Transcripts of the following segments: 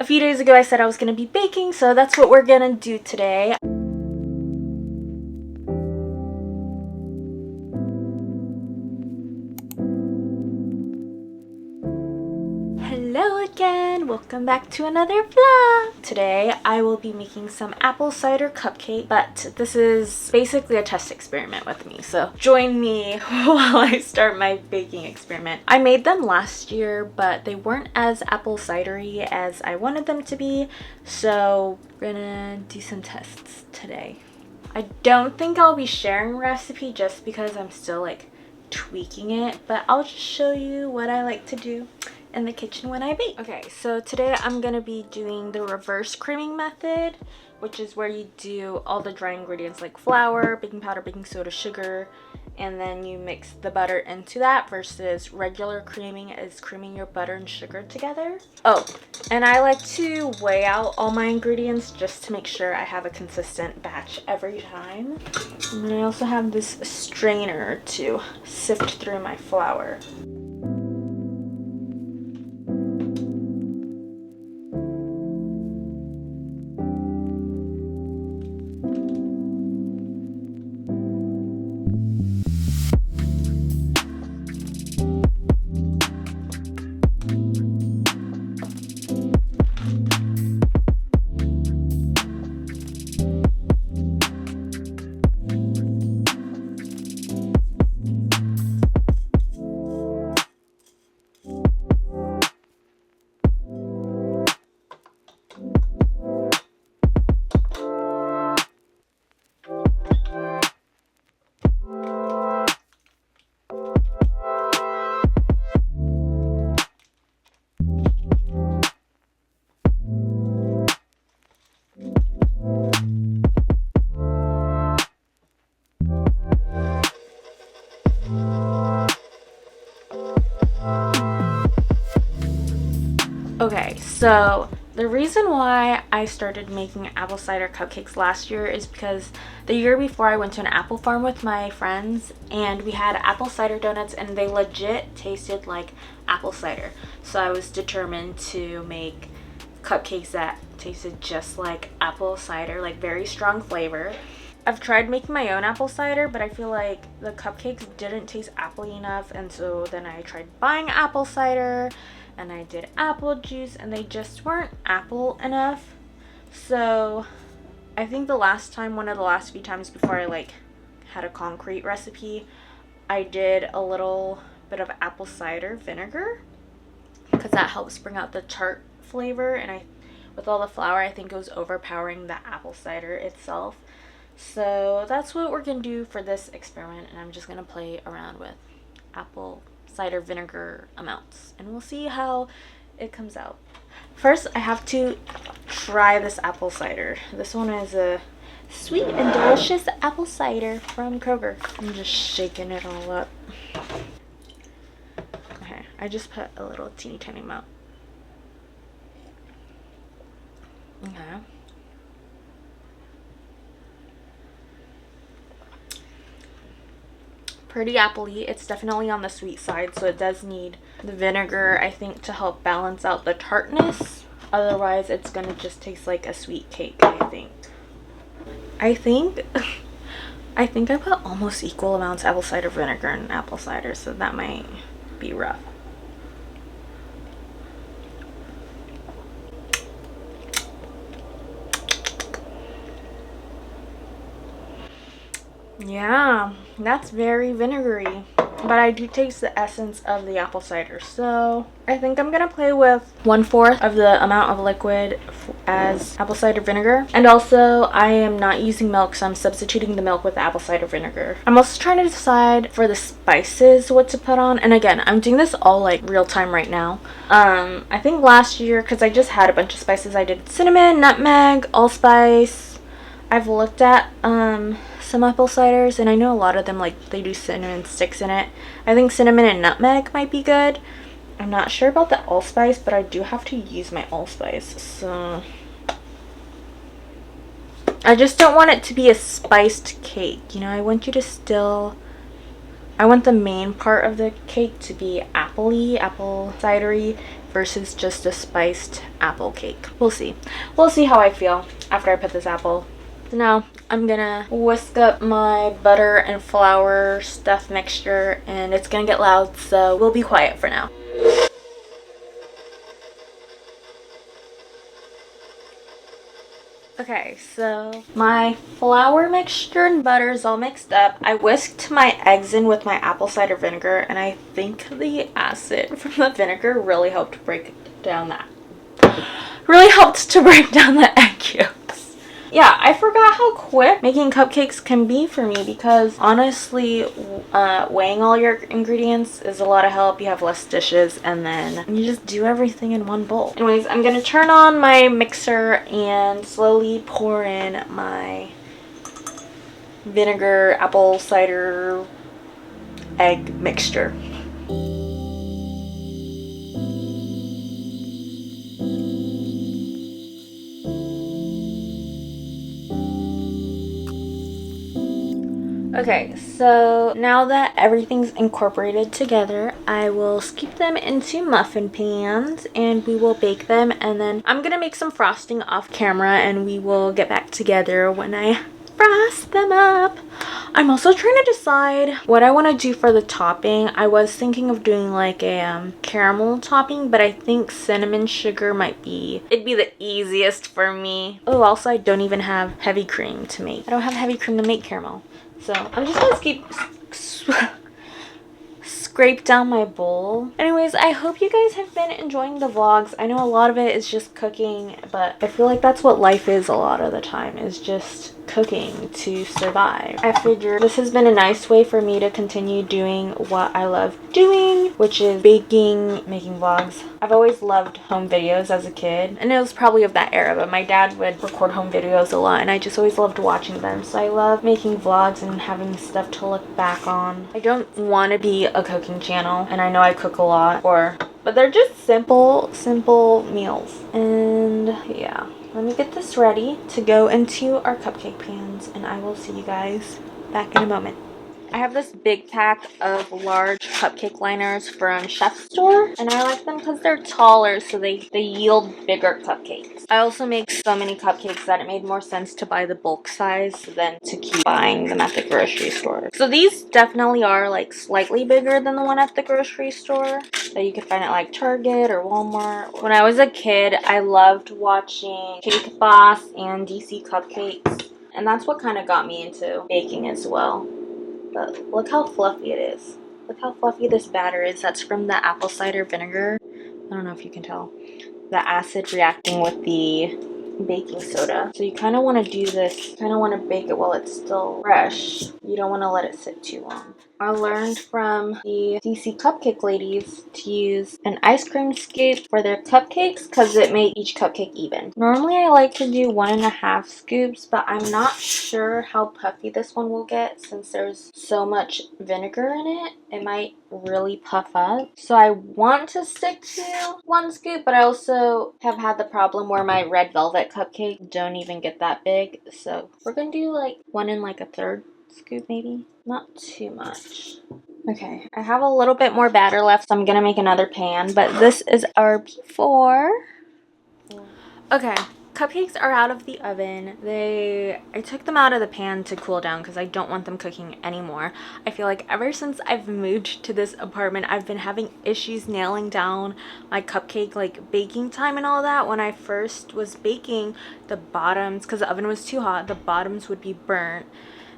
A few days ago I said I was going to be baking, so that's what we're going to do today. Hello again, welcome back to another vlog. Today I will be making some apple cider cupcake, but this is basically a test experiment with me, so join me while I start my baking experiment. I made them last year, but they weren't as apple cidery as I wanted them to be, so we're gonna do some tests today. I don't think I'll be sharing a recipe just because I'm still like tweaking it, but I'll just show you what I like to do in the kitchen when I bake. Okay, so today I'm gonna be doing the reverse creaming method, which is where you do all the dry ingredients like flour, baking powder, baking soda, sugar, and then you mix the butter into that, versus regular creaming is creaming your butter and sugar together. Oh, and I like to weigh out all my ingredients just to make sure I have a consistent batch every time. And then I also have this strainer to sift through my flour. Okay, so the reason why I started making apple cider cupcakes last year is because the year before I went to an apple farm with my friends and we had apple cider donuts and they legit tasted like apple cider. So I was determined to make cupcakes that tasted just like apple cider, like very strong flavor. I've tried making my own apple cider, but I feel like the cupcakes didn't taste appley enough, and so then I tried buying apple cider and I did apple juice and they just weren't apple enough. So I think one of the last few times before I like had a concrete recipe, I did a little bit of apple cider vinegar because that helps bring out the tart flavor, and with all the flour I think it was overpowering the apple cider itself. So that's what we're gonna do for this experiment, and I'm just gonna play around with apple cider vinegar amounts and we'll see how it comes out. First I have to try this apple cider. This one is a sweet and delicious apple cider from Kroger. I'm just shaking it all up. Okay, I just put a little teeny tiny amount. Okay. Pretty appley. It's definitely on the sweet side, so it does need the vinegar, I think, to help balance out the tartness. Otherwise it's gonna just taste like a sweet cake, I think I put almost equal amounts of apple cider vinegar and apple cider, so that might be rough. Yeah, that's very vinegary, but I do taste the essence of the apple cider, so I think I'm gonna play with 1/4 of the amount of liquid as apple cider vinegar. And also I am not using milk, so I'm substituting the milk with apple cider vinegar. I'm also trying to decide for the spices what to put on, and again I'm doing this all like real time right now. I think last year, because I just had a bunch of spices, I did cinnamon, nutmeg, allspice. I've looked at some apple ciders, and I know a lot of them like they do cinnamon sticks in it. I think cinnamon and nutmeg might be good. I'm not sure about the allspice, but I do have to use my allspice, so I just don't want it to be a spiced cake, you know. I want the main part of the cake to be appley, apple cidery, versus just a spiced apple cake. We'll see. We'll see how I feel after I put this apple. So now I'm gonna whisk up my butter and flour stuff mixture, and it's gonna get loud, so we'll be quiet for now. Okay, so my flour mixture and butter is all mixed up. I whisked my eggs in with my apple cider vinegar, and I think the acid from the vinegar really helped break down that. Really helped to break down the egg yolks. Yeah, I forgot how quick making cupcakes can be for me, because honestly, weighing all your ingredients is a lot of help. You have less dishes, and then you just do everything in one bowl. Anyways, I'm gonna turn on my mixer and slowly pour in my vinegar, apple cider, egg mixture. Okay, so now that everything's incorporated together, I will scoop them into muffin pans and we will bake them, and then I'm gonna make some frosting off camera and we will get back together when I frost them up. I'm also trying to decide what I want to do for the topping. I was thinking of doing like a caramel topping, but I think cinnamon sugar it'd be the easiest for me. Oh, also I don't even have heavy cream to make. I don't have heavy cream to make caramel. So I'm just gonna scrape down my bowl. Anyways, I hope you guys have been enjoying the vlogs. I know a lot of it is just cooking, but I feel like that's what life is a lot of the time, is just cooking to survive. I figured this has been a nice way for me to continue doing what I love doing, which is baking, making vlogs. I've always loved home videos as a kid, and it was probably of that era, but my dad would record home videos a lot and I just always loved watching them. So I love making vlogs and having stuff to look back on. I don't want to be a cooking channel, and I know I cook a lot, but they're just simple meals. And yeah, let me get this ready to go into our cupcake pans, and I will see you guys back in a moment. I have this big pack of large cupcake liners from Chef's Store, and I like them because they're taller, so they yield bigger cupcakes. I also make so many cupcakes that it made more sense to buy the bulk size than to keep buying them at the grocery store. So these definitely are like slightly bigger than the one at the grocery store that you could find at like Target or Walmart. When I was a kid, I loved watching Cake Boss and DC Cupcakes, and that's what kind of got me into baking as well. But look how fluffy it is. Look how fluffy this batter is. That's from the apple cider vinegar. I don't know if you can tell. The acid reacting with the baking soda. So you kind of want to do this, kind of want to bake it while it's still fresh. You don't want to let it sit too long. I learned from the DC Cupcake ladies to use an ice cream scoop for their cupcakes because it made each cupcake even. Normally I like to do 1.5 scoops, but I'm not sure how puffy this one will get since there's so much vinegar in it. It might really puff up. So I want to stick to 1 scoop, but I also have had the problem where my red velvet cupcake don't even get that big. So we're gonna do like 1 1/3 scoop maybe. Not too much. Okay, I have a little bit more batter left, so I'm gonna make another pan, but this is our before. Okay, cupcakes are out of the oven. I took them out of the pan to cool down because I don't want them cooking anymore. I feel like ever since I've moved to this apartment, I've been having issues nailing down my cupcake like baking time and all that. When I first was baking, the bottoms, because the oven was too hot, the bottoms would be burnt.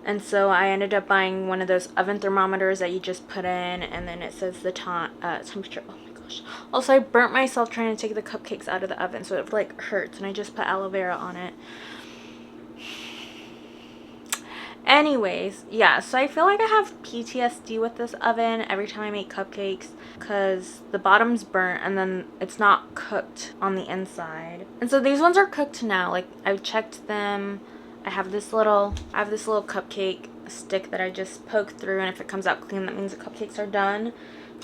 And so I ended up buying one of those oven thermometers that you just put in, and then it says the temperature. Oh my gosh. Also, I burnt myself trying to take the cupcakes out of the oven, so it like hurts, and I just put aloe vera on it. Anyways, yeah, so I feel like I have PTSD with this oven every time I make cupcakes because the bottom's burnt and then it's not cooked on the inside. And so these ones are cooked now. Like, I've checked them. I have this little cupcake stick that I just poke through, and if it comes out clean, that means the cupcakes are done.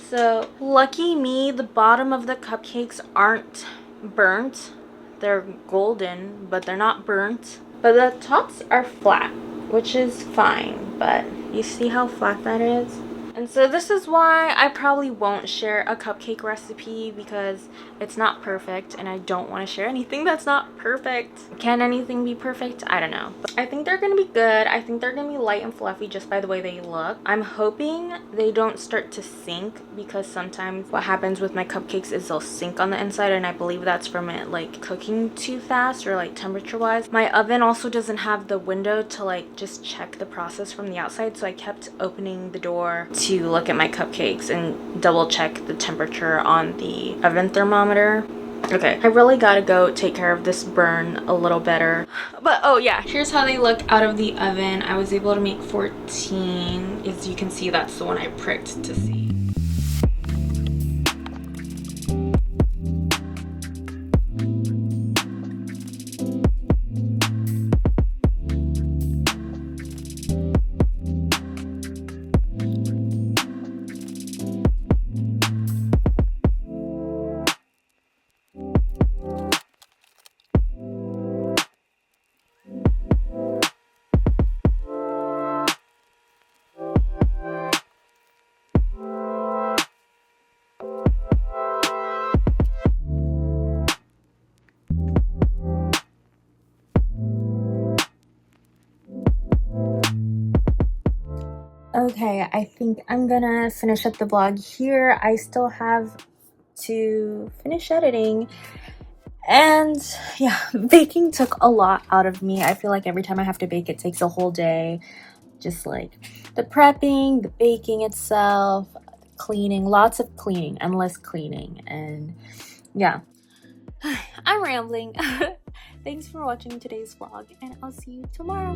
So lucky me, the bottom of the cupcakes aren't burnt. They're golden, but they're not burnt. But the tops are flat, which is fine, but you see how flat that is? And so this is why I probably won't share a cupcake recipe, because it's not perfect and I don't want to share anything that's not perfect. Can anything be perfect? I don't know. But I think they're gonna be good. I think they're gonna be light and fluffy just by the way they look. I'm hoping they don't start to sink, because sometimes what happens with my cupcakes is they'll sink on the inside, and I believe that's from it like cooking too fast, or like temperature wise. My oven also doesn't have the window to like just check the process from the outside, so I kept opening the door to look at my cupcakes and double check the temperature on the oven thermometer. Okay, I really gotta go take care of this burn a little better. But oh yeah, here's how they look out of the oven. I was able to make 14. As you can see, that's the one I pricked to see. Okay, I think I'm gonna finish up the vlog here. I still have to finish editing. And yeah, baking took a lot out of me. I feel like every time I have to bake, it takes a whole day. Just like the prepping, the baking itself, cleaning, lots of cleaning, endless cleaning. And yeah, I'm rambling. Thanks for watching today's vlog, and I'll see you tomorrow.